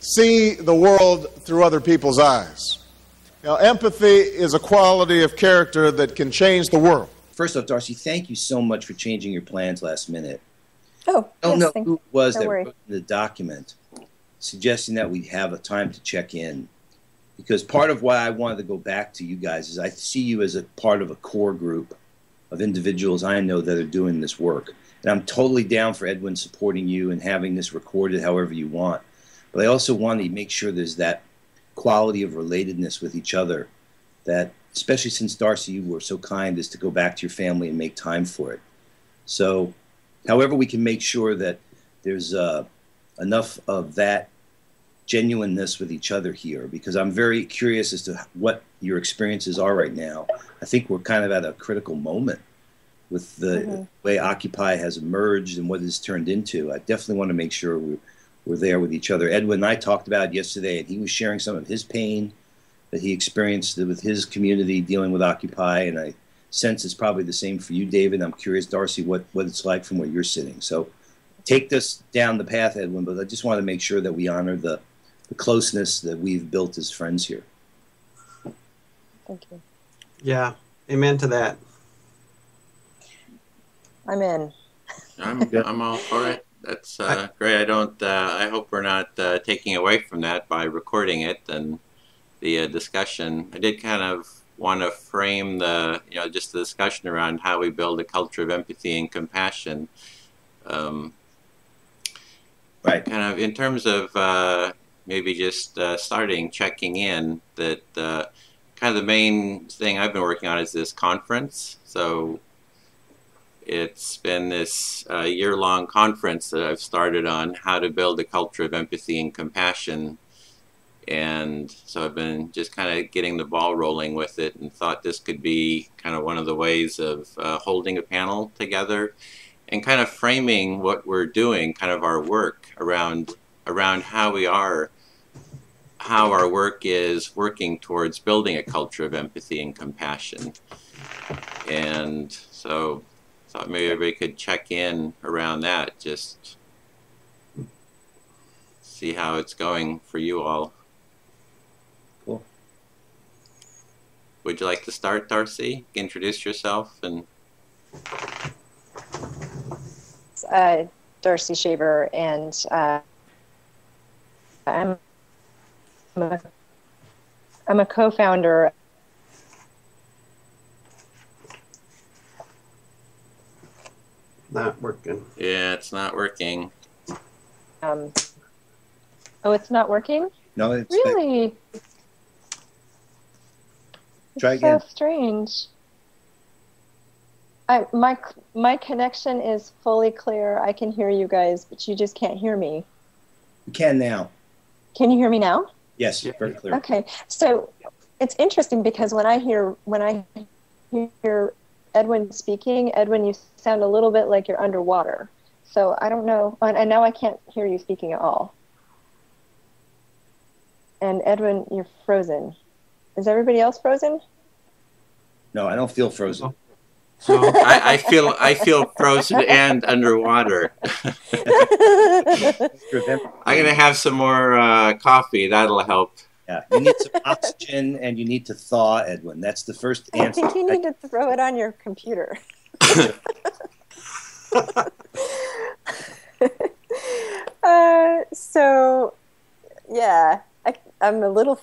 see the world through other people's eyes. Now, empathy is a quality of character that can change the world. First off, Darci, thank you so much for changing your plans last minute. Oh, I don't yes, know who it was that worry. wrote the document suggesting that we have a time to check in. Because part of why I wanted to go back to you guys is I see you as a part of a core group of individuals I know that are doing this work. And I'm totally down for Edwin supporting you and having this recorded however you want. But I also want to make sure there's that quality of relatedness with each other that, especially since, Darci, you were so kind as to go back to your family and make time for it. So however we can make sure that there's enough of that genuineness with each other here, because I'm very curious as to what your experiences are right now. I think we're kind of at a critical moment with the way Occupy has emerged and what it's turned into. I definitely want to make sure we're there with each other. Edwin and I talked about it yesterday, and he was sharing some of his pain that he experienced with his community dealing with Occupy, and I sense it's probably the same for you, David. I'm curious, Darci, what it's like from where you're sitting. So take this down the path, Edwin, but I just want to make sure that we honor the closeness that we've built as friends here. Thank you. Yeah, amen to that. I'm in. I'm all for it. That's great. I don't. I hope we're not taking away from that by recording it and the discussion. I did kind of want to frame the, just the discussion around how we build a culture of empathy and compassion. Right. Kind of in terms of maybe just checking in, that kind of the main thing I've been working on is this conference. So it's been this year-long conference that I've started on how to build a culture of empathy and compassion. And so I've been just kind of getting the ball rolling with it, and thought this could be kind of one of the ways of holding a panel together and kind of framing what we're doing, kind of our work around how our work is working towards building a culture of empathy and compassion. And so I thought maybe everybody could check in around that, just see how it's going for you all. Cool. Would you like to start, Darci? Introduce yourself. And Darci Shaver, and I'm a co-founder. Not working. yeah, it's not working. Oh, it's not working? No, it's Really? Try It's again. so strange. My connection is fully clear. I can hear you guys, but you just can't hear me. You can now. Can you hear me now? Yes, very clear. Okay. So it's interesting because when I hear Edwin speaking, Edwin, you sound a little bit like you're underwater. So I don't know, and now I can't hear you speaking at all. And Edwin, you're frozen. Is everybody else frozen? No, I don't feel frozen. No. I feel frozen and underwater. I'm gonna have some more coffee. That'll help. Yeah, you need some oxygen and you need to thaw, Edwin. That's the first I answer. think you need to throw it on your computer. So, yeah, I'm a little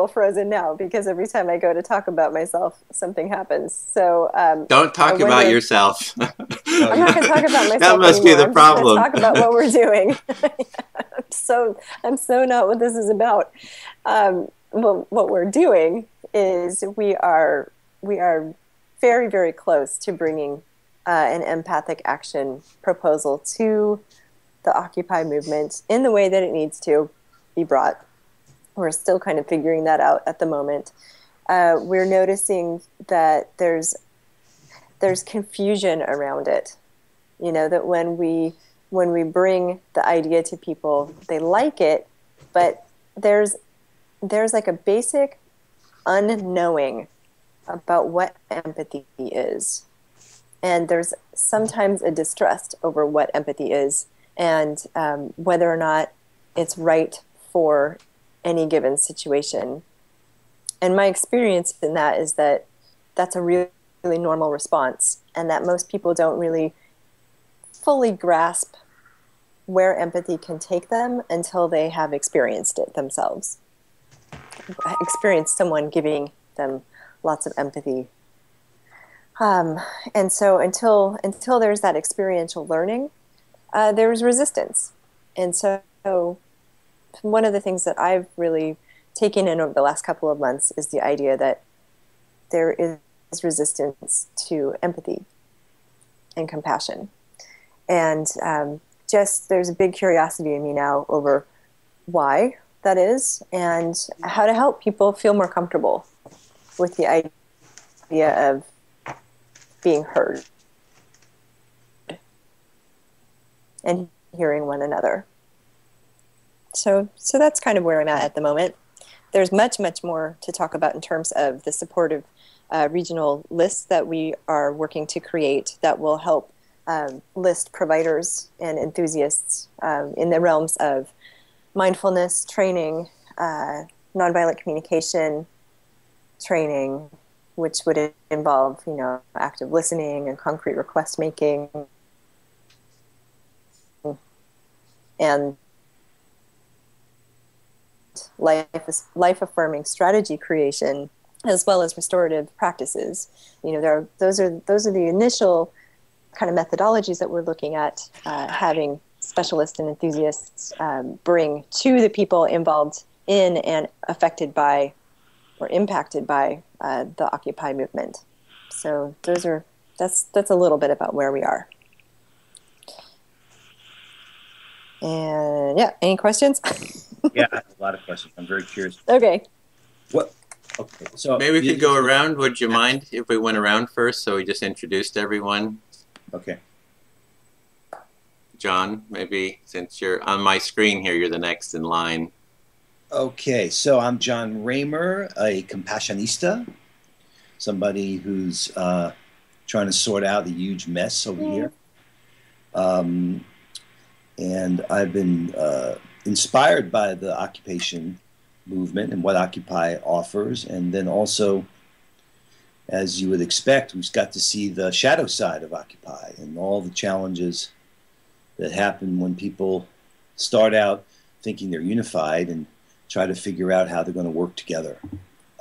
frozen now because every time I go to talk about myself, something happens. So Don't talk about yourself. I'm not going to talk about myself. That must anymore. be the problem. I'm just going to talk about what we're doing. I'm so not what this is about. Well, what we're doing is we are very, very close to bringing an empathic action proposal to the Occupy movement in the way that it needs to be brought. We're still kind of figuring that out at the moment. We're noticing that there's confusion around it. You know, that when we bring the idea to people, they like it, but there's like a basic unknowing about what empathy is. And there's sometimes a distrust over what empathy is and whether or not it's right for any given situation. And my experience in that is that that's a really, really normal response, and that most people don't really fully grasp where empathy can take them until they have experienced it themselves. Experienced someone giving them lots of empathy. And so until there's that experiential learning, there's resistance. And so one of the things that I've really taken in over the last couple of months is the idea that there is resistance to empathy and compassion. And just there's a big curiosity in me now over why that is and how to help people feel more comfortable with the idea of being heard and hearing one another. So that's kind of where I'm at the moment. There's much, much more to talk about in terms of the supportive regional lists that we are working to create that will help list providers and enthusiasts in the realms of mindfulness training, nonviolent communication training, which would involve, active listening and concrete request making, and life-affirming strategy creation, as well as restorative practices. Those are the initial kind of methodologies that we're looking at having specialists and enthusiasts bring to the people involved in and affected by or impacted by the Occupy movement. So that's a little bit about where we are. And yeah, any questions? Yeah, I have a lot of questions. I'm very curious. Okay. What? Okay, so maybe we could go around. Would you mind if we went around first, so we just introduced everyone? Okay. Jon, maybe since you're on my screen here, you're the next in line. Okay, so I'm Jon Ramer, a compassionista, somebody who's trying to sort out a huge mess over here. And I've been inspired by the occupation movement and what Occupy offers. And then also, as you would expect, we've got to see the shadow side of Occupy and all the challenges that happen when people start out thinking they're unified and try to figure out how they're going to work together.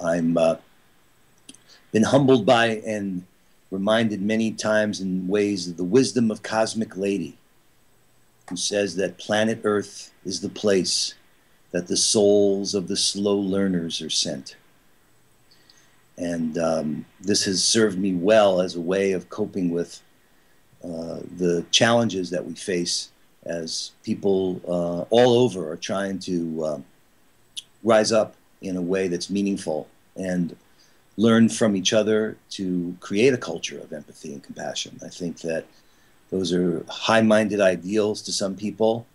I'm been humbled by and reminded many times in ways of the wisdom of Cosmic Lady, who says that planet Earth is the place that the souls of the slow learners are sent. And this has served me well as a way of coping with the challenges that we face as people all over are trying to rise up in a way that's meaningful and learn from each other to create a culture of empathy and compassion. I think that those are high-minded ideals to some people,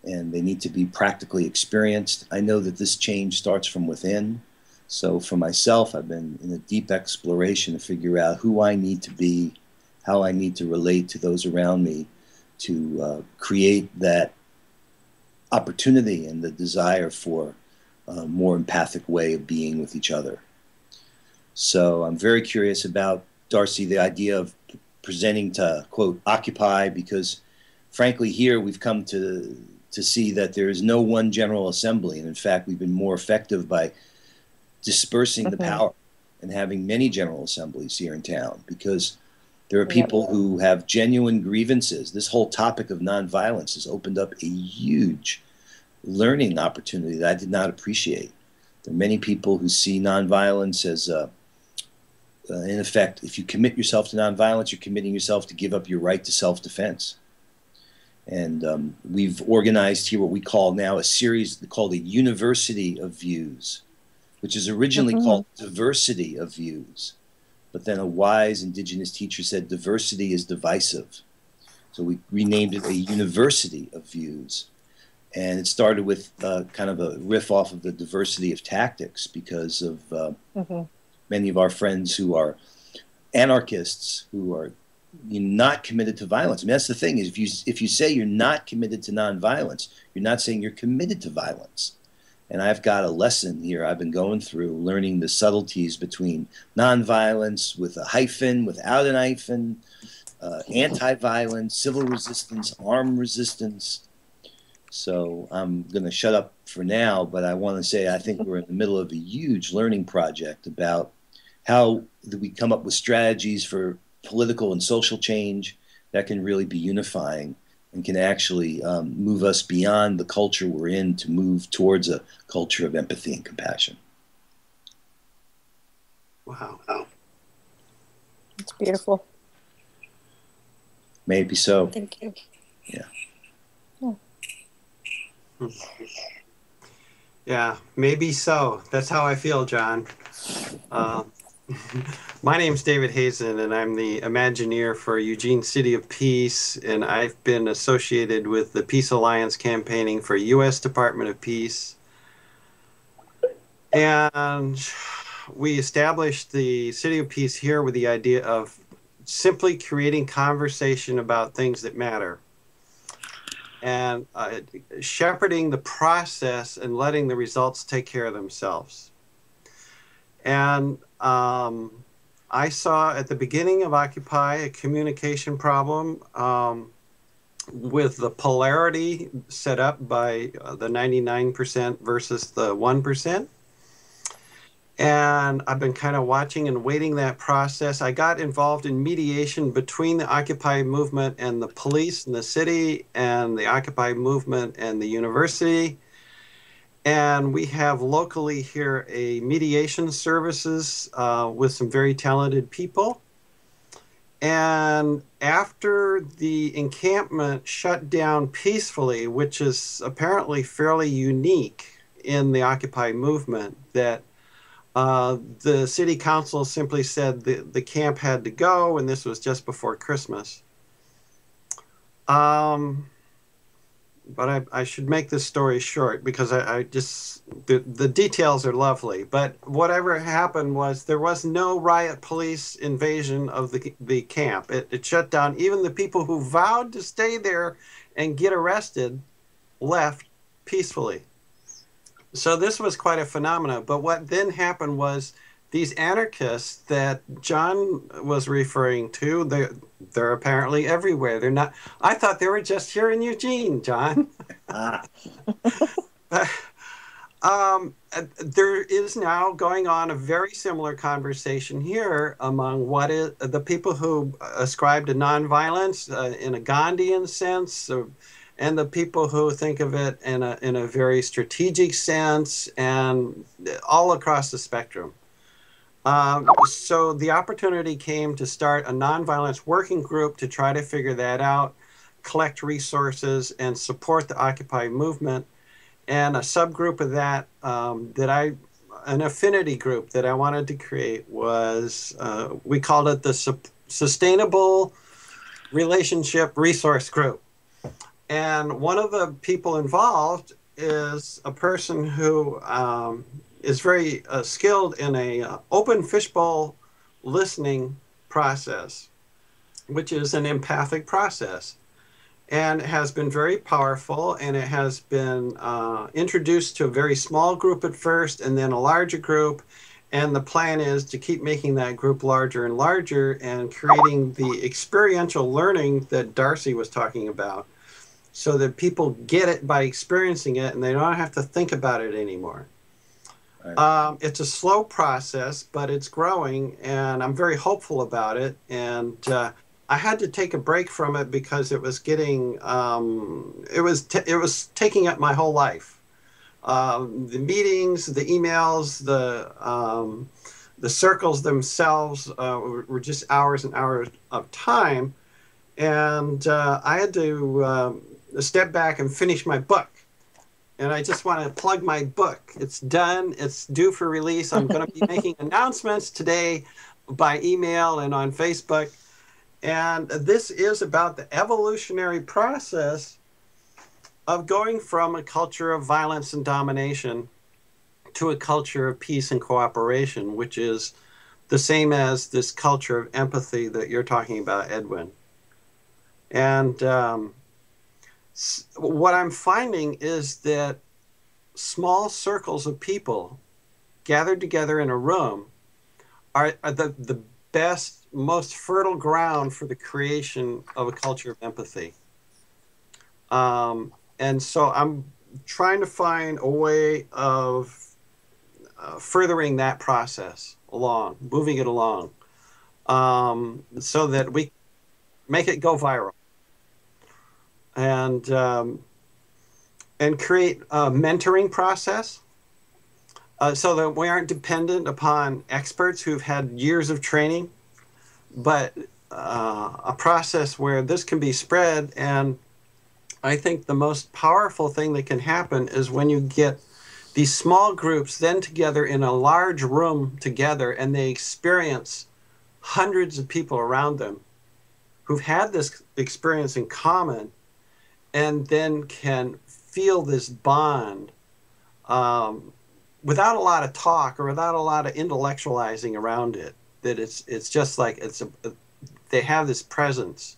and they need to be practically experienced. I know that this change starts from within. So for myself, I've been in a deep exploration to figure out who I need to be, how I need to relate to those around me to create that opportunity and the desire for a more empathic way of being with each other. So I'm very curious about, Darci, the idea of presenting to, quote, Occupy, because frankly here we've come to see that there is no one General Assembly. And in fact, we've been more effective by dispersing the power and having many General Assemblies here in town, because there are people who have genuine grievances. This whole topic of nonviolence has opened up a huge learning opportunity that I did not appreciate. There are many people who see nonviolence as, in effect, if you commit yourself to nonviolence, you're committing yourself to give up your right to self-defense. And we've organized here what we call now a series called a University of Views, which is originally called Diversity of Views. But then a wise indigenous teacher said diversity is divisive. So we renamed it a University of Views. And it started with kind of a riff off of the diversity of tactics, because of many of our friends who are anarchists, who are you're not committed to violence. I mean, that's the thing is if you say you're not committed to nonviolence, you're not saying you're committed to violence. And I've got a lesson here I've been going through, learning the subtleties between nonviolence with a hyphen, without an hyphen, anti-violence, civil resistance, armed resistance. So I'm going to shut up for now, but I want to say I think we're in the middle of a huge learning project about how do we come up with strategies for political and social change that can really be unifying and can actually move us beyond the culture we're in to move towards a culture of empathy and compassion. Wow. It's beautiful. May it be so. Thank you. Yeah. Yeah, maybe so. That's how I feel, Jon. My name's David Hazen, and I'm the Imagineer for Eugene City of Peace, and I've been associated with the Peace Alliance campaigning for U.S. Department of Peace. And we established the City of Peace here with the idea of simply creating conversation about things that matter and shepherding the process and letting the results take care of themselves. And I saw at the beginning of Occupy a communication problem with the polarity set up by the 99% versus the 1%. And I've been kind of watching and waiting that process. I got involved in mediation between the Occupy movement and the police in the city and the Occupy movement and the university. And we have locally here a mediation services with some very talented people. And after the encampment shut down peacefully, which is apparently fairly unique in the Occupy movement, that the city council simply said the camp had to go, and this was just before Christmas. But I should make this story short because I just, the details are lovely. But whatever happened was there was no riot police invasion of the camp. It shut down. Even the people who vowed to stay there and get arrested left peacefully. So this was quite a phenomenon. But what then happened was these anarchists that Jon was referring to, they're apparently everywhere. They're not. I thought they were just here in Eugene, Jon. There is now going on a very similar conversation here among the people who ascribe to nonviolence in a Gandhian sense, and the people who think of it in a very strategic sense, and all across the spectrum. So the opportunity came to start a nonviolence working group to try to figure that out, collect resources, and support the Occupy movement. And a subgroup of that, an affinity group that I wanted to create was, we called it the Sustainable Relationship Resource Group. And one of the people involved is a person who is very skilled in a open fishbowl listening process, which is an empathic process, and has been very powerful. And it has been introduced to a very small group at first, and then a larger group. And the plan is to keep making that group larger and larger, and creating the experiential learning that Darci was talking about, so that people get it by experiencing it and they don't have to think about it anymore. Right. It's a slow process, but it's growing, and I'm very hopeful about it. And I had to take a break from it because it was getting, it was taking up my whole life. The meetings, the emails, the circles themselves were just hours and hours of time. And I had to step back and finish my book. And I just want to plug my book. It's done. It's due for release. I'm going to be making announcements today by email and on Facebook. And this is about the evolutionary process of going from a culture of violence and domination to a culture of peace and cooperation, which is the same as this culture of empathy that you're talking about, Edwin. And what I'm finding is that small circles of people gathered together in a room are the best, most fertile ground for the creation of a culture of empathy. And so I'm trying to find a way of furthering that process along, moving it along, so that we make it go viral, and create a mentoring process, so that we aren't dependent upon experts who've had years of training, but a process where this can be spread. And I think the most powerful thing that can happen is when you get these small groups then together in a large room together, and they experience hundreds of people around them who've had this experience in common, and then can feel this bond without a lot of talk or without a lot of intellectualizing around it. That it's just like they have this presence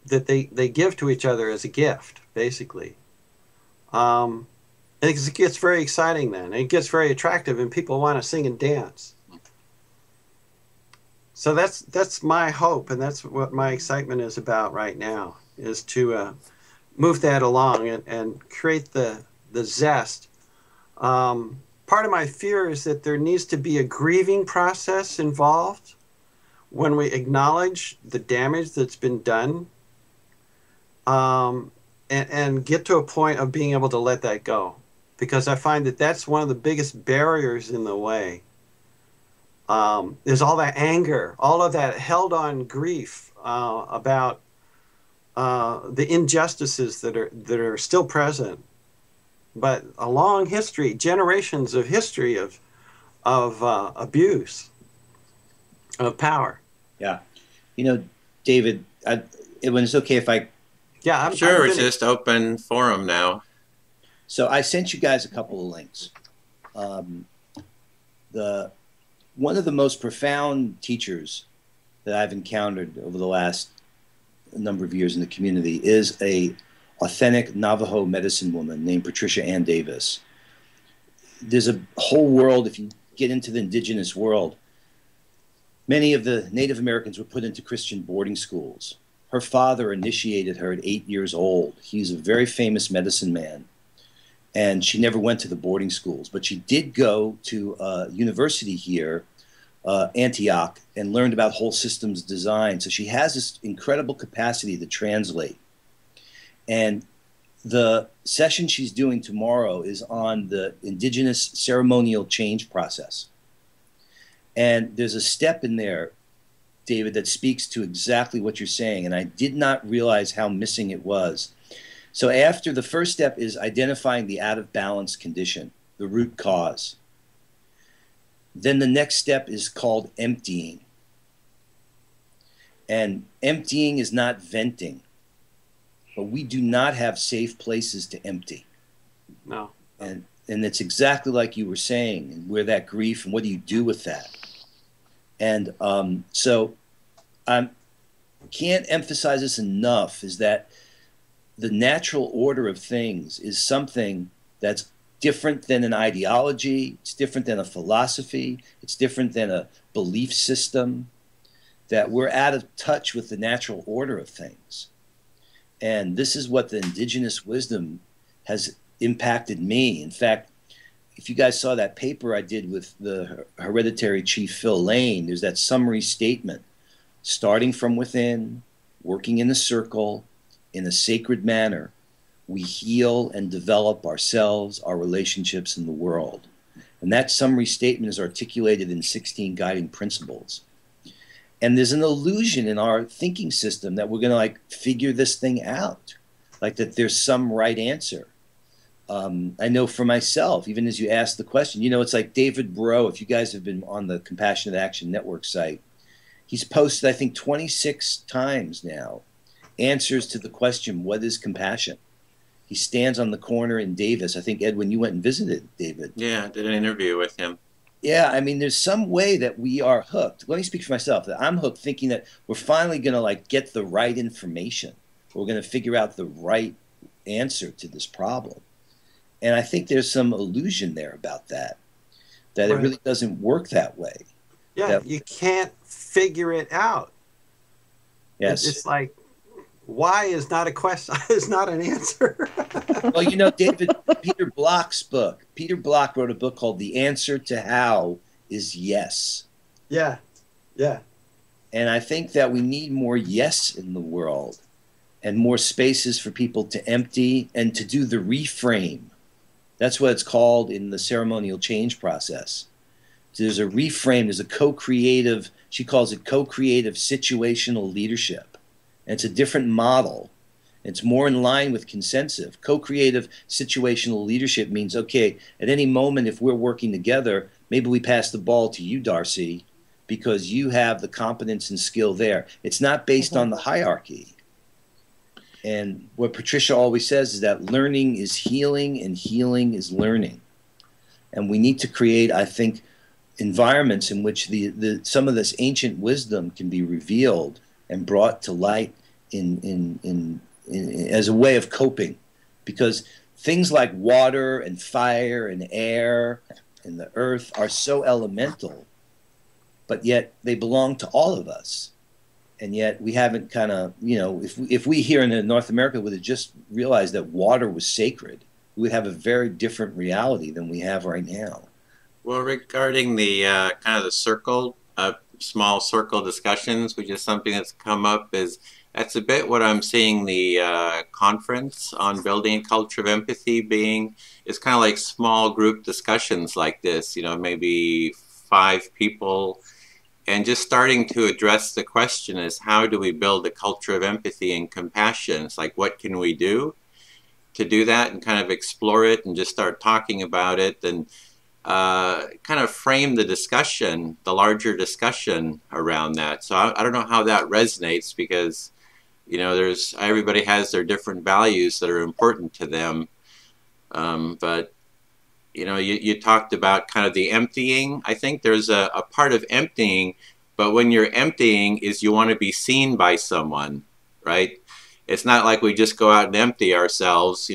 that they give to each other as a gift, basically. It gets very exciting then. It gets very attractive, and people want to sing and dance. So that's my hope, and that's what my excitement is about right now, is to move that along and create the zest. Part of my fear is that there needs to be a grieving process involved when we acknowledge the damage that's been done, and get to a point of being able to let that go. Because I find that that's one of the biggest barriers in the way. There's all that anger, all of that held-on grief about the injustices that are still present, but a long history, generations of history of abuse of power. Yeah, David, when it's okay if I. Yeah, sure. It's just open forum now. So I sent you guys a couple of links. One of the most profound teachers that I've encountered over the last number of years in the community is a authentic Navajo medicine woman named Patricia Ann Davis. There's a whole world, if you get into the indigenous world, many of the Native Americans were put into Christian boarding schools. Her father initiated her at 8 years old. He's a very famous medicine man. And she never went to the boarding schools, but she did go to a university here, Antioch, and learned about whole systems design. So she has this incredible capacity to translate. And the session she's doing tomorrow is on the indigenous ceremonial change process. And there's a step in there, David, that speaks to exactly what you're saying. And I did not realize how missing it was. So after the first step is identifying the out of balance condition, the root cause. Then the next step is called emptying. And emptying is not venting, but we do not have safe places to empty. No. And it's exactly like you were saying, and where that grief, and what do you do with that? And so I can't emphasize this enough, is that the natural order of things is something that's different than an ideology, it's different than a philosophy, it's different than a belief system, that we're out of touch with the natural order of things. And this is what the indigenous wisdom has impacted me. In fact, if you guys saw that paper I did with the hereditary chief Phil Lane, there's that summary statement, starting from within, working in a circle, in a sacred manner, we heal and develop ourselves, our relationships in the world. And that summary statement is articulated in 16 guiding principles. And there's an illusion in our thinking system that we're going to figure this thing out, like that there's some right answer. I know for myself, even as you asked the question, it's like David Bro, if you guys have been on the Compassionate Action Network site, he's posted, I think, 26 times now, answers to the question, what is compassion? He stands on the corner in Davis. I think, Edwin, you went and visited David. Yeah, I did an interview with him. Yeah, I mean, there's some way that we are hooked. Let me speak for myself. That I'm hooked, thinking that we're finally going to like get the right information. We're going to figure out the right answer to this problem. And I think there's some illusion there about that. That it Right. really doesn't work that way. Yeah, That, you can't figure it out. yes. It's like, why is not a question, is not an answer. Well, Peter Block's book. Peter Block wrote a book called The Answer to How is Yes. Yeah, yeah. And I think that we need more yes in the world and more spaces for people to empty and to do the reframe. That's what it's called in the ceremonial change process. There's a reframe, there's a co-creative, she calls it co-creative situational leadership. And it's a different model. It's more in line with consensus. Co-creative situational leadership means, okay, at any moment, if we're working together, maybe we pass the ball to you, Darci, because you have the competence and skill there. It's not based on the hierarchy. And what Patricia always says is that learning is healing and healing is learning. And we need to create, I think, environments in which some of this ancient wisdom can be revealed and brought to light as a way of coping. Because things like water and fire and air and the earth are so elemental, but yet they belong to all of us. And yet we haven't kind of, if we here in North America would have just realized that water was sacred, we would have a very different reality than we have right now. Well, regarding the kind of the circle, small circle discussions, which is something that's come up, that's a bit what I'm seeing the conference on building a culture of empathy being. It's kind of like small group discussions like this, maybe 5 people, and just starting to address the question is, how do we build a culture of empathy and compassion? It's like, what can we do to do that, and kind of explore it and just start talking about it and kind of frame the discussion, the larger discussion around that. So I don't know how that resonates, because everybody has their different values that are important to them. But you talked about kind of the emptying. I think there's a part of emptying, but when you're emptying is you want to be seen by someone, right? It's not like we just go out and empty ourselves,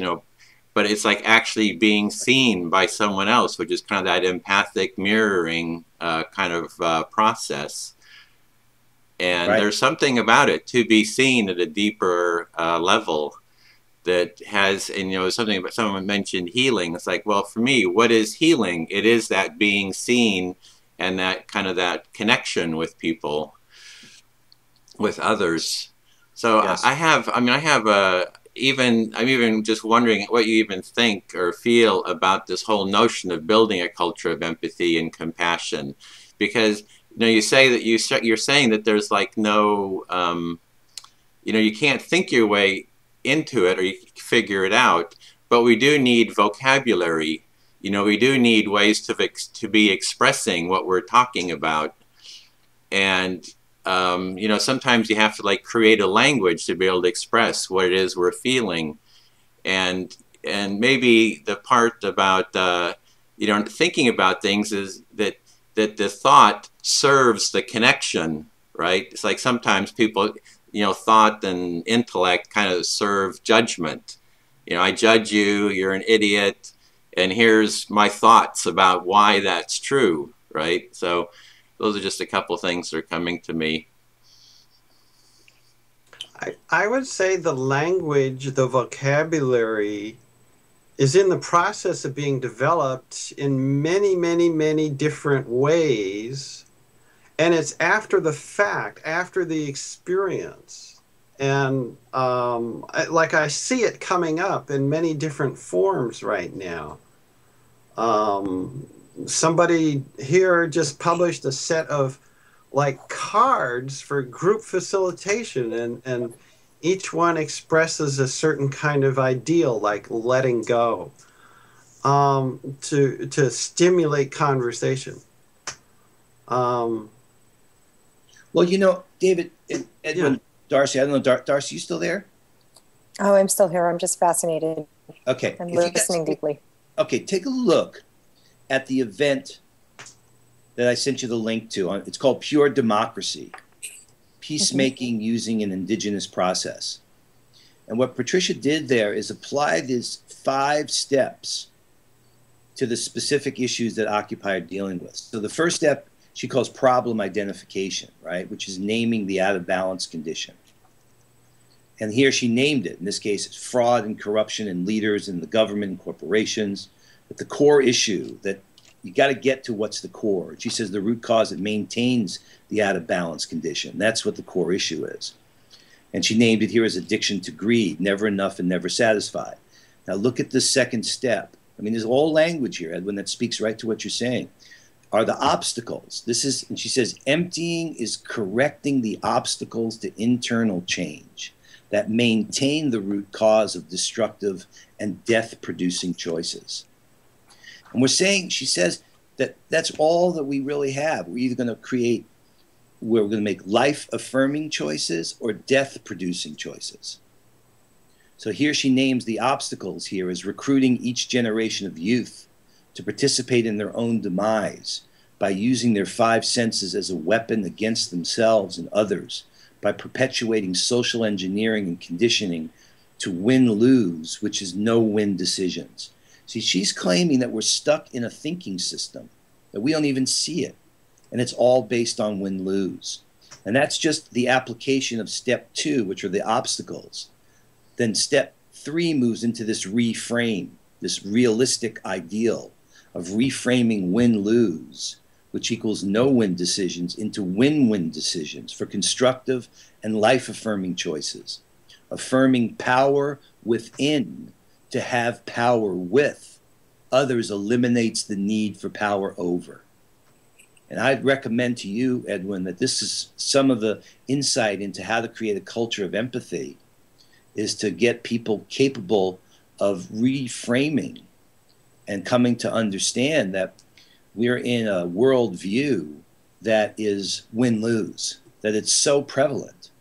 but it's like actually being seen by someone else, which is kind of that empathic mirroring kind of process. And Right. There's something about it to be seen at a deeper level that has, and something about, someone mentioned healing. It's like, well, for me, what is healing? It is that being seen and that kind of that connection with people, with others. So Yes. I'm even just wondering what you even think or feel about this whole notion of building a culture of empathy and compassion, because you say that you're saying that there's like no, you can't think your way into it or you figure it out, but we do need vocabulary. We do need ways to be expressing what we're talking about, and sometimes you have to like create a language to be able to express what it is we're feeling, and maybe the part about thinking about things is that the thought serves the connection, right? It's like sometimes people, thought and intellect kind of serve judgment. I judge you, you're an idiot, and here's my thoughts about why that's true, right? So those are just a couple things that are coming to me. I would say the language, the vocabulary is in the process of being developed in many, many, many different ways. And it's after the fact, after the experience. And I see it coming up in many different forms right now. Somebody here just published a set of like cards for group facilitation, and each one expresses a certain kind of ideal, like letting go, to stimulate conversation. Well, David, Edwin, Darci, I don't know, Darci, you still there? Oh, I'm still here. I'm just fascinated. Okay. I'm listening deeply. Okay, take a look at the event that I sent you the link to. It's called Pure Democracy, Peacemaking Using an Indigenous Process. And what Patricia did there is apply these 5 steps to the specific issues that Occupy are dealing with. So the first step she calls problem identification, right, which is naming the out of balance condition. And here she named it. In this case, it's fraud and corruption in leaders in the government and corporations. But the core issue that you got to get to what's the core. She says the root cause that maintains the out of balance condition. That's what the core issue is. And she named it here as addiction to greed, never enough and never satisfied. Now look at the second step. I mean, there's all language here, Edwin, that speaks right to what you're saying. Are the obstacles. This is, and she says, emptying is correcting the obstacles to internal change that maintain the root cause of destructive and death-producing choices. And we're saying, she says, that that's all that we really have. We're either going to make life-affirming choices or death-producing choices. So here she names the obstacles here as recruiting each generation of youth to participate in their own demise by using their 5 senses as a weapon against themselves and others, by perpetuating social engineering and conditioning to win-lose, which is no-win decisions. See, she's claiming that we're stuck in a thinking system, that we don't even see it, and it's all based on win-lose. And that's just the application of step 2, which are the obstacles. Then step 3 moves into this reframe, this realistic ideal of reframing win-lose, which equals no-win decisions, into win-win decisions for constructive and life-affirming choices. Affirming power within to have power with others eliminates the need for power over. And I'd recommend to you, Edwin, that this is some of the insight into how to create a culture of empathy, is to get people capable of reframing and coming to understand that we're in a worldview that is win-lose, that it's so prevalent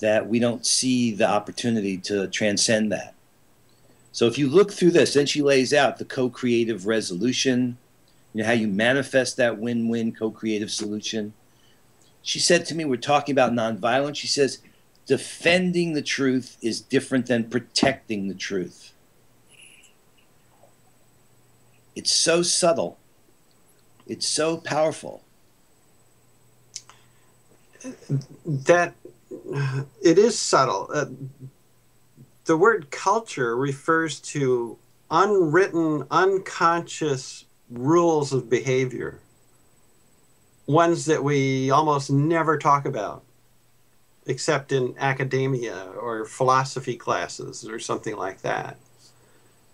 that we don't see the opportunity to transcend that. So if you look through this, then she lays out the co-creative resolution, you know, how you manifest that win-win co-creative solution. She said to me, we're talking about nonviolence. She says, defending the truth is different than protecting the truth. It's so subtle. It's so powerful. That it is subtle. The word culture refers to unwritten, unconscious rules of behavior, ones that we almost never talk about, except in academia or philosophy classes or something like that.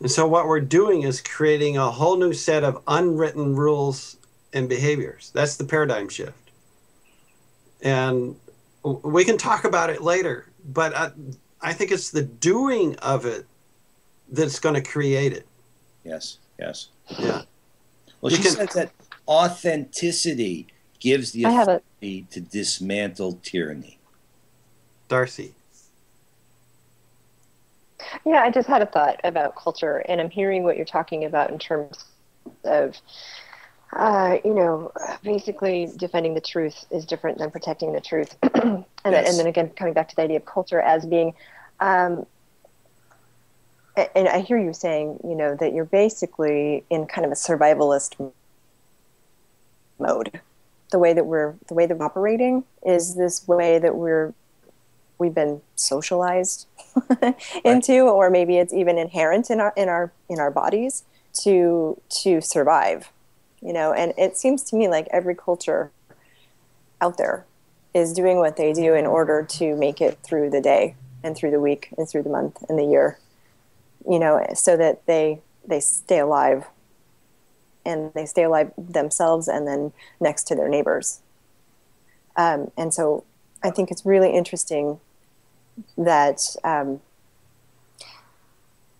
And so what we're doing is creating a whole new set of unwritten rules and behaviors. That's the paradigm shift. And we can talk about it later, but I think it's the doing of it that's going to create it. Yes, yes. Yeah. Well, she says that authenticity gives the ability to dismantle tyranny. Darci. Yeah, I just had a thought about culture, and I'm hearing what you're talking about in terms of, basically defending the truth is different than protecting the truth. And then again, coming back to the idea of culture as being, and I hear you saying, that you're basically in kind of a survivalist mode. The way that we're operating is this way that we've been socialized into, or maybe it's even inherent in our bodies to survive, and it seems to me like every culture out there is doing what they do in order to make it through the day and through the week and through the month and the year, so that they stay alive, and they stay alive themselves and then next to their neighbors. And so I think it's really interesting that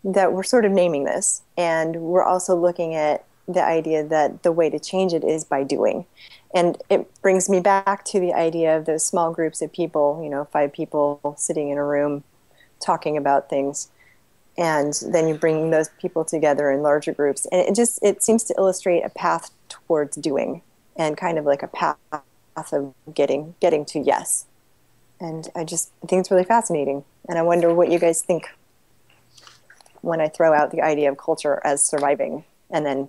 that we're sort of naming this, and we're also looking at the idea that the way to change it is by doing. And it brings me back to the idea of those small groups of people, 5 people sitting in a room talking about things, and then you bring those people together in larger groups, and it seems to illustrate a path towards doing. and kind of like a path of getting to yes. And I think it's really fascinating. And I wonder what you guys think when I throw out the idea of culture as surviving, and then,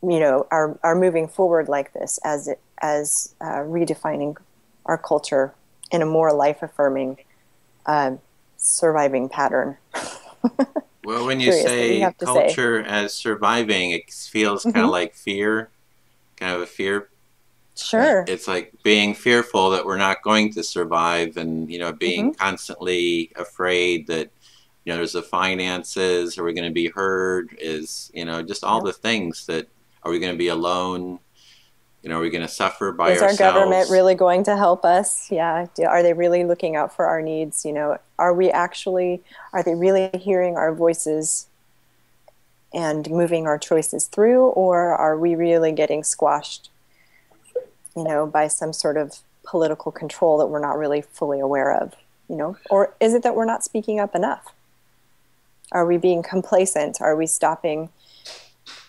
you know, are moving forward like this as redefining our culture in a more life-affirming, surviving pattern. Well, when you say culture as surviving, it feels kind of like fear, kind of a fear. Sure. It's like being fearful that we're not going to survive, and, you know, being constantly afraid that, you know, there's the finances, are we going to be heard, is, you know, just all the things that, are we going to be alone? You know, are we going to suffer by ourselves? Is our government really going to help us? Yeah. Are they really looking out for our needs? You know, are they really hearing our voices and moving our choices through, or are we really getting squashed, you know, by some sort of political control that we're not really fully aware of, you know? Or is it that we're not speaking up enough? Are we being complacent? Are we stopping?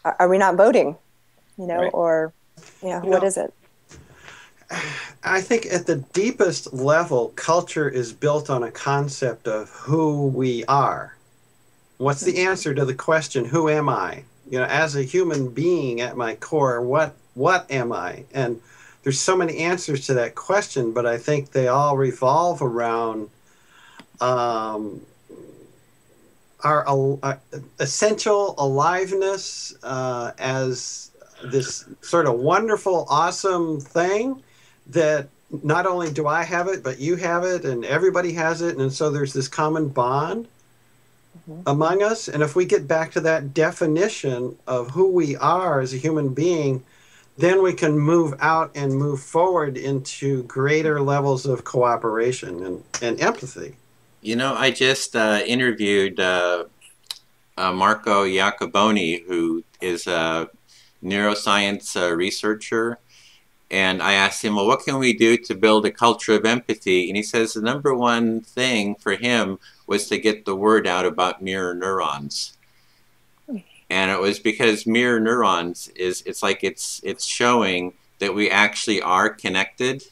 Are we not voting, you know, or, you know, what is it? I think at the deepest level, culture is built on a concept of who we are. What's the answer to the question, who am I? You know, as a human being at my core, what am I? And there's so many answers to that question, but I think they all revolve around our essential aliveness as this sort of wonderful, awesome thing that not only do I have it, but you have it, and everybody has it, and so there's this common bond among us. And if we get back to that definition of who we are as a human being, then we can move out and move forward into greater levels of cooperation and empathy. You know, I just interviewed Marco Iacoboni, who is a neuroscience researcher, and I asked him, well, what can we do to build a culture of empathy? And he says the number one thing for him was to get the word out about mirror neurons. And it was because mirror neurons it's showing that we actually are connected.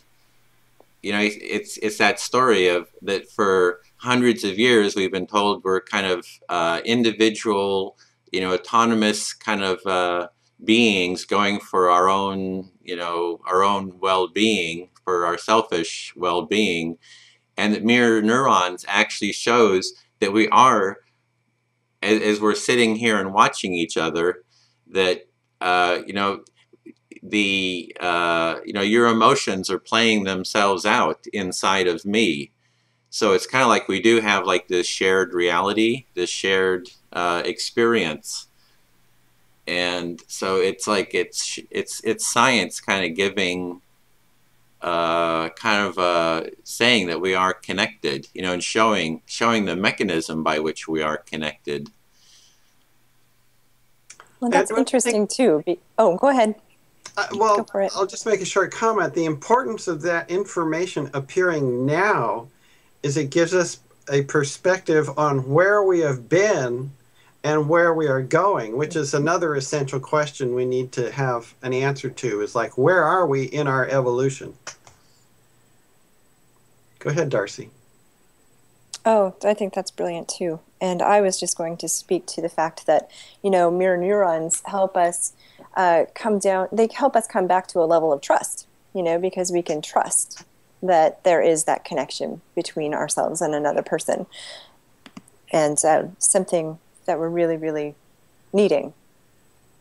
You know, it's that story of that for hundreds of years we've been told we're kind of individual, you know, autonomous kind of beings going for our own, you know, our own well-being, for our selfish well-being, and that mirror neurons actually shows that we are, as we're sitting here and watching each other, that you know, the you know, your emotions are playing themselves out inside of me. So it's kind of like we do have like this shared reality, this shared experience. And so it's like it's science kind of giving saying that we are connected, you know, and showing the mechanism by which we are connected. Well, that's interesting too. Oh, go ahead. Well, go for it. I'll just make a short comment. The importance of that information appearing now is it gives us a perspective on where we have been and where we are going, which is another essential question we need to have an answer to, is like, where are we in our evolution? Go ahead, Darci. Oh, I think that's brilliant too. And I was just going to speak to the fact that, you know, mirror neurons help us they help us come back to a level of trust, you know, because we can trust that there is that connection between ourselves and another person. And something that we're really, really needing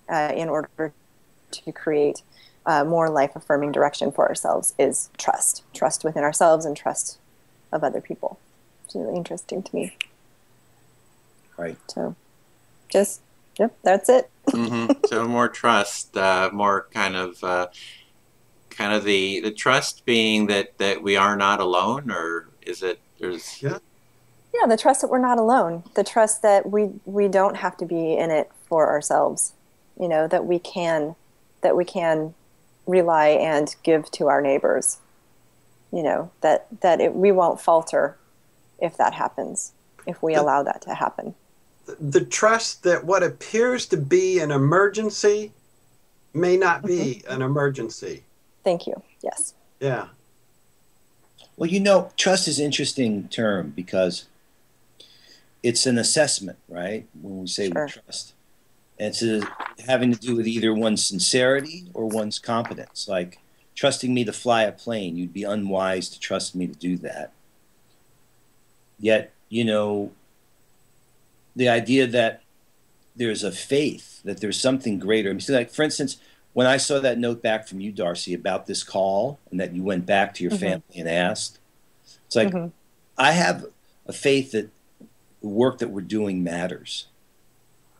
in order to create more life-affirming direction for ourselves is trust. Trust within ourselves and trust of other people. It's really interesting to me. Right. So just, yep, that's it. So more trust, more kind of the trust being that we are not alone, or is it, there's... Yeah, the trust that we're not alone. The trust that we don't have to be in it for ourselves. You know, that we can rely and give to our neighbors. You know, that we won't falter if that happens, if we allow that to happen. The trust that what appears to be an emergency may not be an emergency. Thank you. Yes. Yeah. Well, you know, trust is an interesting term because it's an assessment, right? When we say Sure. we trust. And it's having to do with either one's sincerity or one's competence. Like trusting me to fly a plane, you'd be unwise to trust me to do that. Yet, you know, the idea that there's a faith, that there's something greater. I mean, so like, for instance, when I saw that note back from you, Darci, about this call and that you went back to your family and asked, it's like, I have a faith that the work that we're doing matters.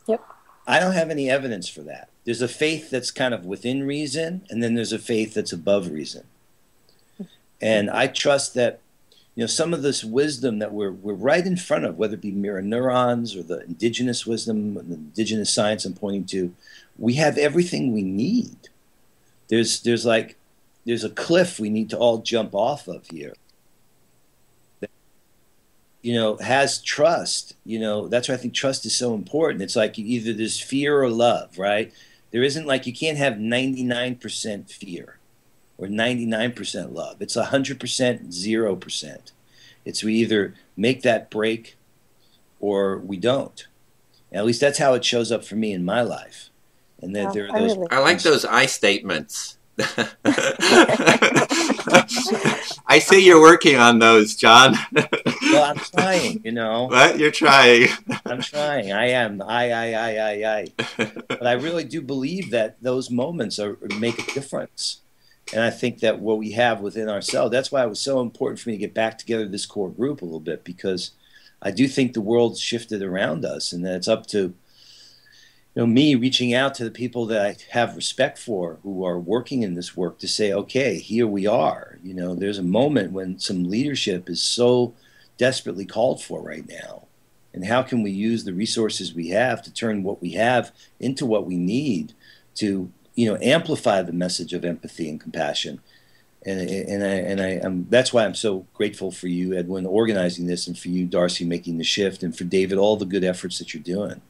Yep. I don't have any evidence for that. There's a faith that's kind of within reason, and then there's a faith that's above reason. And I trust that, you know, some of this wisdom that we're right in front of, whether it be mirror neurons or the indigenous wisdom, the indigenous science I'm pointing to, we have everything we need. There's a cliff we need to all jump off of here. You know, has trust, you know, that's why I think trust is so important. It's like either there's fear or love, right? There isn't like, you can't have 99% fear or 99% love. It's 100%, 0%. It's we either make that break or we don't. And at least that's how it shows up for me in my life. And then there are those. I like those I statements. I see you're working on those, Jon. Well, I'm trying, you know. What? You're trying. I'm trying. I am. I. But I really do believe that those moments make a difference. And I think that what we have within ourselves, that's why it was so important for me to get back together this core group a little bit, because I do think the world's shifted around us, and that it's up to, you know, me reaching out to the people that I have respect for who are working in this work to say, okay, here we are. You know, there's a moment when some leadership is so desperately called for right now. And how can we use the resources we have to turn what we have into what we need to, you know, amplify the message of empathy and compassion. And that's why I'm so grateful for you, Edwin, organizing this, and for you, Darci, making the shift, and for David, all the good efforts that you're doing.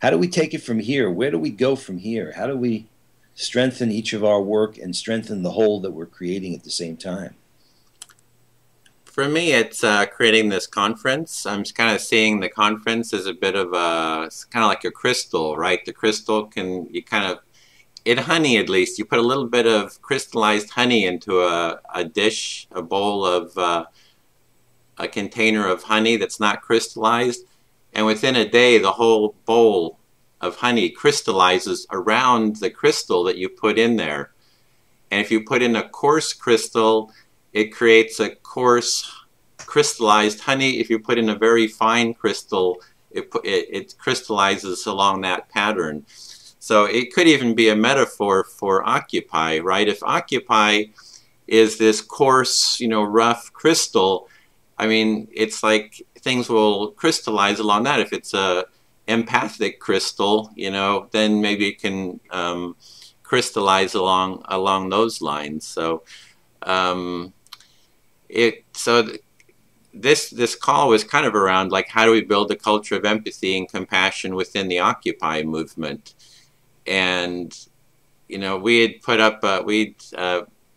How do we take it from here? Where do we go from here? How do we strengthen each of our work and strengthen the whole that we're creating at the same time? For me, it's creating this conference. I'm kind of seeing the conference as a bit of it's kind of like a crystal, right? The crystal can, you kind of, in honey at least, you put a little bit of crystallized honey into a dish, a bowl of, a container of honey that's not crystallized. And within a day, the whole bowl of honey crystallizes around the crystal that you put in there. And if you put in a coarse crystal, it creates a coarse crystallized honey. If you put in a very fine crystal, it crystallizes along that pattern. So it could even be a metaphor for Occupy, right? If Occupy is this coarse, you know, rough crystal, I mean, it's like things will crystallize along that. If it's a empathic crystal, you know, then maybe it can crystallize along those lines. So this call was kind of around like, how do we build a culture of empathy and compassion within the Occupy movement? And you know, we had put up we'd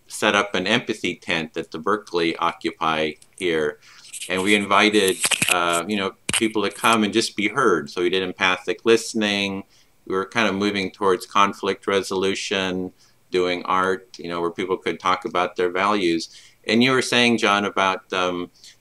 set up an empathy tent at the Berkeley Occupy here, and we invited you know, people to come and just be heard. So we did empathic listening. We were kind of moving towards conflict resolution, doing art, you know, where people could talk about their values. And you were saying, Jon, about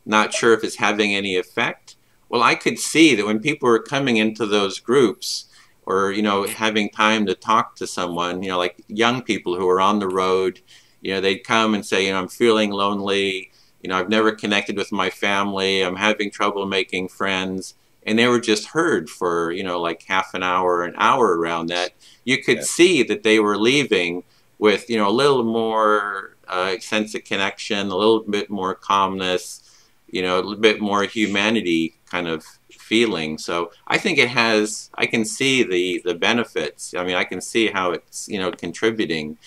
not sure if it's having any effect. Well, I could see that when people were coming into those groups, or, you know, having time to talk to someone, you know, like young people who are on the road, you know, they'd come and say, you know, I'm feeling lonely, you know, I've never connected with my family, I'm having trouble making friends. And they were just heard for, you know, like half an hour around that. You could see that they were leaving with, you know, a little more sense of connection, a little bit more calmness, you know, a little bit more humanity kind of feeling. So I think it has, I can see the benefits. I mean, I can see how it's, you know, contributing.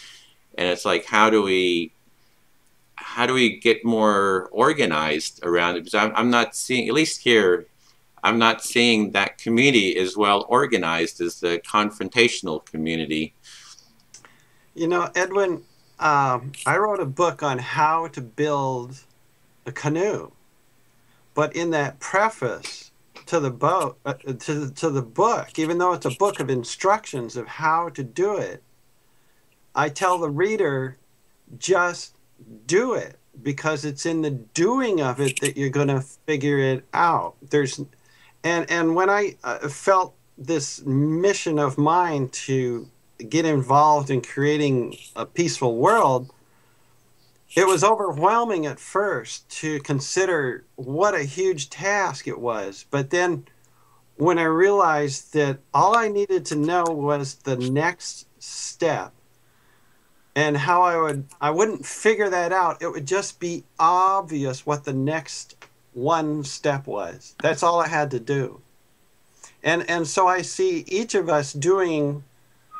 And it's like, how do we get more organized around it? Because I'm not seeing, at least here, I'm not seeing that community as well organized as the confrontational community. You know, Edwin, I wrote a book on how to build a canoe, but in that preface to the to the book, even though it's a book of instructions of how to do it, I tell the reader, just do it, because it's in the doing of it that you're going to figure it out. And when I felt this mission of mine to get involved in creating a peaceful world, it was overwhelming at first to consider what a huge task it was. But then when I realized that all I needed to know was the next step, and how I wouldn't figure that out. It would just be obvious what the next one step was. That's all I had to do. And so I see each of us doing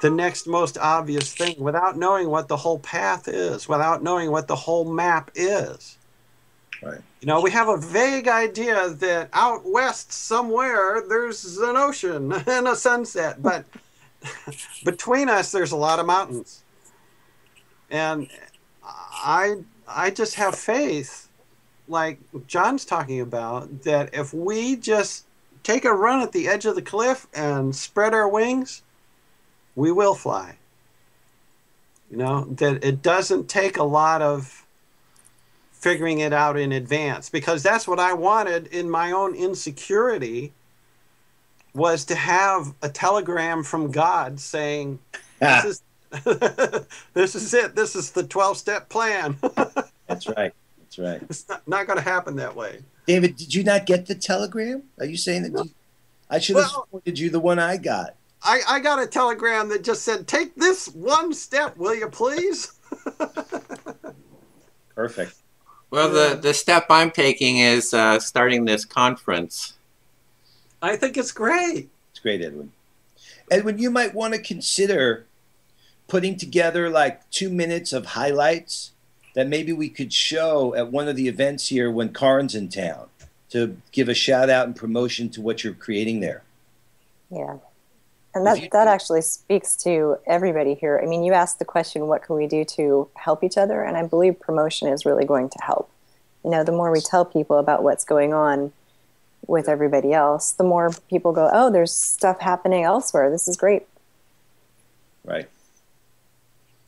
the next most obvious thing without knowing what the whole path is, without knowing what the whole map is. Right. You know, we have a vague idea that out west somewhere there's an ocean and a sunset, but between us there's a lot of mountains. And I just have faith, like Jon's talking about, that if we just take a run at the edge of the cliff and spread our wings, we will fly. You know, that it doesn't take a lot of figuring it out in advance, because that's what I wanted in my own insecurity, was to have a telegram from God saying, this is this is it. This is the 12-step plan. That's right. That's right. It's not going to happen that way. David, did you not get the telegram? Are you saying that I should have forwarded you the one I got? I got a telegram that just said, take this one step, will you please? Perfect. Well, the step I'm taking is starting this conference. I think it's great. It's great, Edwin. Edwin, you might want to consider putting together like 2 minutes of highlights that maybe we could show at one of the events here when Karin's in town, to give a shout out and promotion to what you're creating there. Yeah. And that actually speaks to everybody here. I mean, you asked the question, what can we do to help each other? And I believe promotion is really going to help. You know, the more we tell people about what's going on with everybody else, the more people go, oh, there's stuff happening elsewhere. This is great. Right.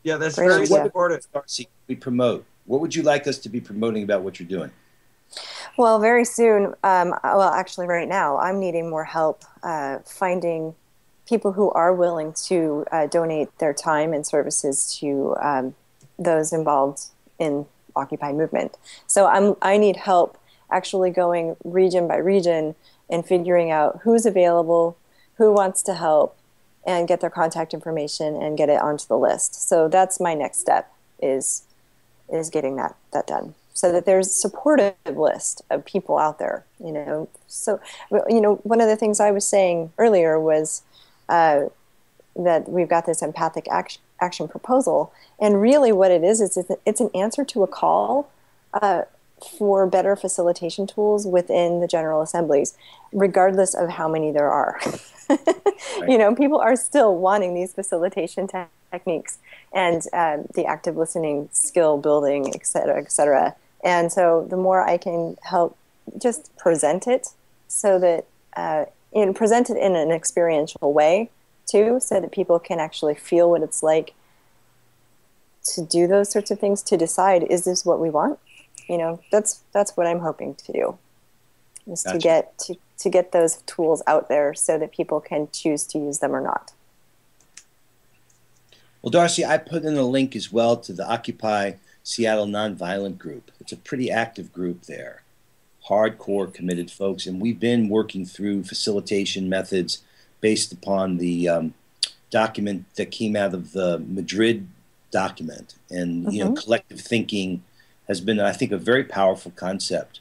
Yeah, that's very important. Darci, we promote. What would you like us to be promoting about what you're doing? Well, very soon, well, actually right now, I'm needing more help finding people who are willing to donate their time and services to those involved in Occupy movement. So I need help actually going region by region and figuring out who's available, who wants to help, and get their contact information and get it onto the list. So that's my next step, is getting that done, so that there's a supportive list of people out there, you know. So, you know, one of the things I was saying earlier was that we've got this empathic action proposal, and really what it is it's an answer to a call for better facilitation tools within the General Assemblies, regardless of how many there are. Right. You know, people are still wanting these facilitation techniques and the active listening, skill building, et cetera, et cetera. And so the more I can help just present it, so that present it in an experiential way too, so that people can actually feel what it's like to do those sorts of things, to decide, is this what we want? You know, that's what I'm hoping to do, is gotcha. to get those tools out there so that people can choose to use them or not. Well, Darci, I put in a link as well to the Occupy Seattle Nonviolent group. It's a pretty active group there, hardcore committed folks, and we've been working through facilitation methods based upon the document that came out of the Madrid document. And you know, collective thinking has been, I think, a very powerful concept,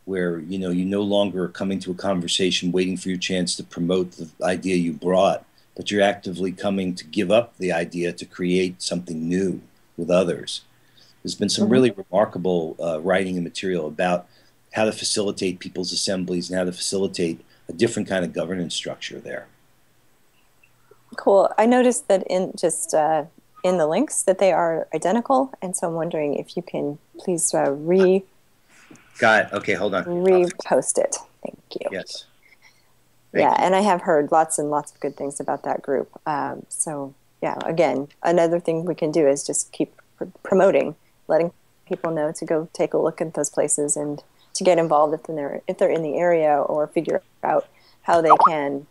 where you know, you no longer are coming to a conversation waiting for your chance to promote the idea you brought, but you're actively coming to give up the idea to create something new with others. There's been some really remarkable writing and material about how to facilitate people's assemblies and how to facilitate a different kind of governance structure there. Cool. I noticed that in in the links that they are identical, and so I'm wondering if you can please Got it. Okay, hold on. repost it. Thank you. Yes. Yeah, and I have heard lots and lots of good things about that group. So yeah, again, another thing we can do is just keep promoting, letting people know to go take a look at those places and to get involved if they're in the area, or figure out how they can,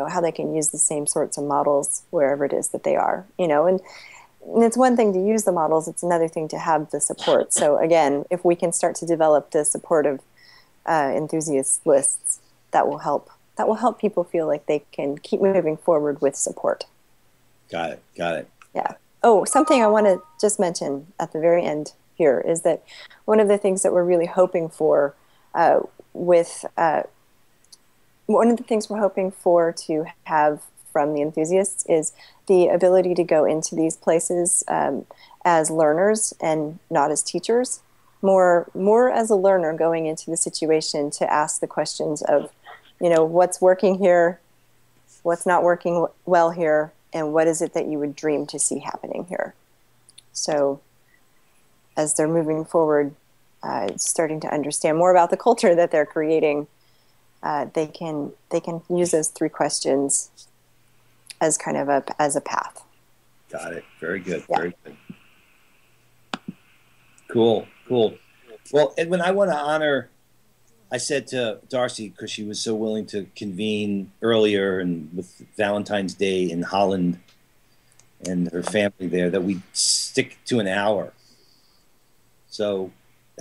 how they can use the same sorts of models wherever it is that they are, and it's one thing to use the models, it's another thing to have the support. So again, if we can start to develop the supportive enthusiast lists, that will help people feel like they can keep moving forward with support. Got it. Yeah. Oh, something I want to just mention at the very end here is that one of the things that we're really hoping for one of the things we're hoping for to have from the enthusiasts is the ability to go into these places as learners and not as teachers. More as a learner going into the situation to ask the questions of, what's working here, what's not working well here, and what is it that you would dream to see happening here. So as they're moving forward, starting to understand more about the culture that they're creating, they can use those 3 questions as kind of as a path. Got it. Very good. Yeah. Very good. Cool. Well, Edwin, I want to honor, I said to Darci, because she was so willing to convene earlier and with Valentine's Day in Holland and her family there, that we stick to an hour. So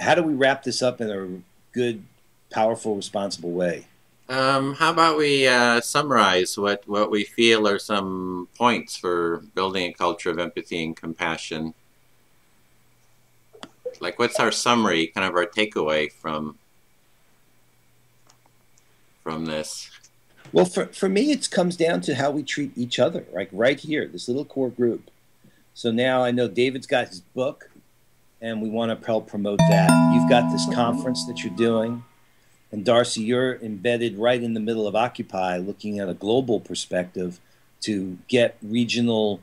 how do we wrap this up in a good, powerful, responsible way? How about we summarize what we feel are some points for building a culture of empathy and compassion? Like, what's our summary, kind of our takeaway from this? Well, for me, it comes down to how we treat each other, like right here, this little core group. So now I know David's got his book, and we want to help promote that. You've got this conference that you're doing. And Darci, you're embedded right in the middle of Occupy, looking at a global perspective to get regional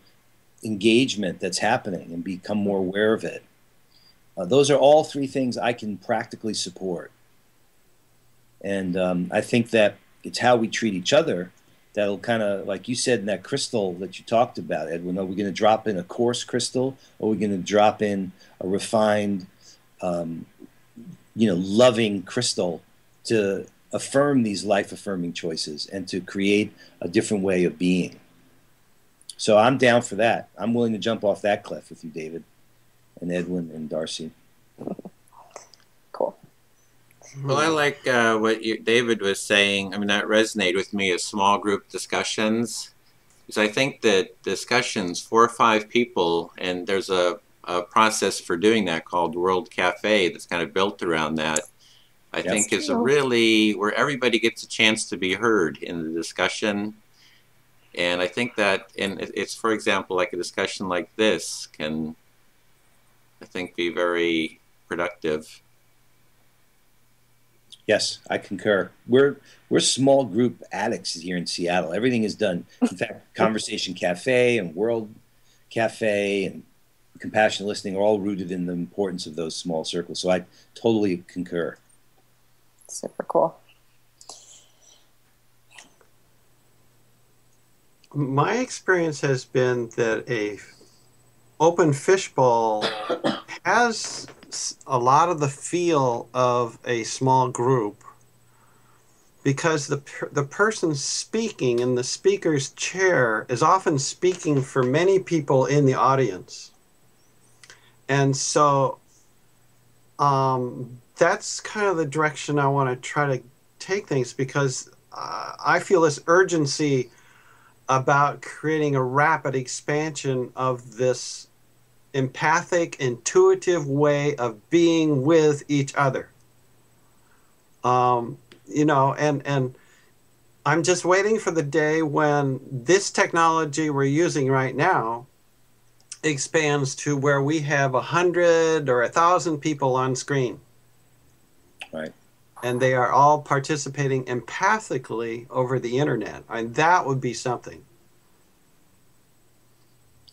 engagement that's happening and become more aware of it. Those are all 3 things I can practically support. And I think that it's how we treat each other that'll kind of, like you said in that crystal that you talked about, Edwin, are we going to drop in a coarse crystal, or are we going to drop in a refined, loving crystal to affirm these life-affirming choices and to create a different way of being? So I'm down for that. I'm willing to jump off that cliff with you, David, and Edwin and Darci. Cool. Well, I like what David was saying. I mean, that resonated with me as small group discussions. Because I think that discussions, 4 or 5 people, and there's a process for doing that called World Cafe that's kind of built around that. I think is a really where everybody gets a chance to be heard in the discussion. And I think that, and it's, for example, like a discussion like this can, I think, be very productive. Yes, I concur. We're small group addicts here in Seattle. Everything is done. In fact, Conversation Cafe and World Cafe and Compassionate Listening are all rooted in the importance of those small circles. So I totally concur. Super cool. My experience has been that a open fishbowl has a lot of the feel of a small group, because the person speaking in the speaker's chair is often speaking for many people in the audience. And so that's kind of the direction I want to try to take things, because I feel this urgency about creating a rapid expansion of this empathic, intuitive way of being with each other. And I'm just waiting for the day when this technology we're using right now expands to where we have 100 or 1,000 people on screen. Right. And they are all participating empathically over the internet. And that would be something.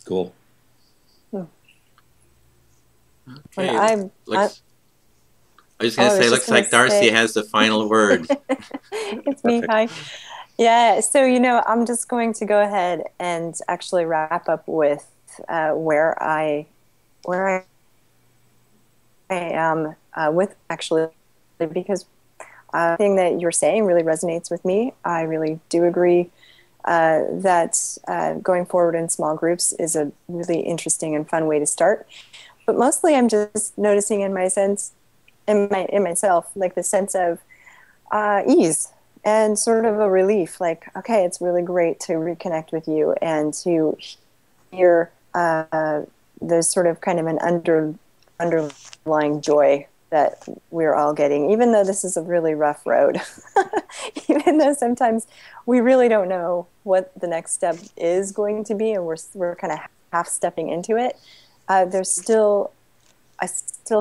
Cool. Okay. I was going to say, looks like Darci has the final word. It's me. Hi. Yeah. So, I'm just going to go ahead and actually wrap up with where I am with actually, because the thing that you're saying really resonates with me. I really do agree that going forward in small groups is a really interesting and fun way to start. But mostly, I'm just noticing in myself, like the sense of ease and sort of a relief. Like, okay, it's really great to reconnect with you and to hear there's sort of kind of an underlying joy that we're all getting, even though this is a really rough road. Even though sometimes we really don't know what the next step is going to be, and we're kind of half stepping into it. I still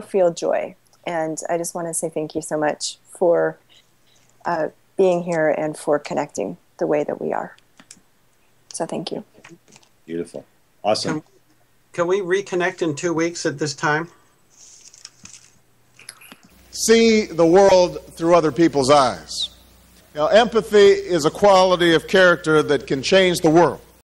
feel joy, and I just want to say thank you so much for being here and for connecting the way that we are. So thank you. Beautiful. Awesome. Can we reconnect in 2 weeks at this time? See the world through other people's eyes. Empathy is a quality of character that can change the world.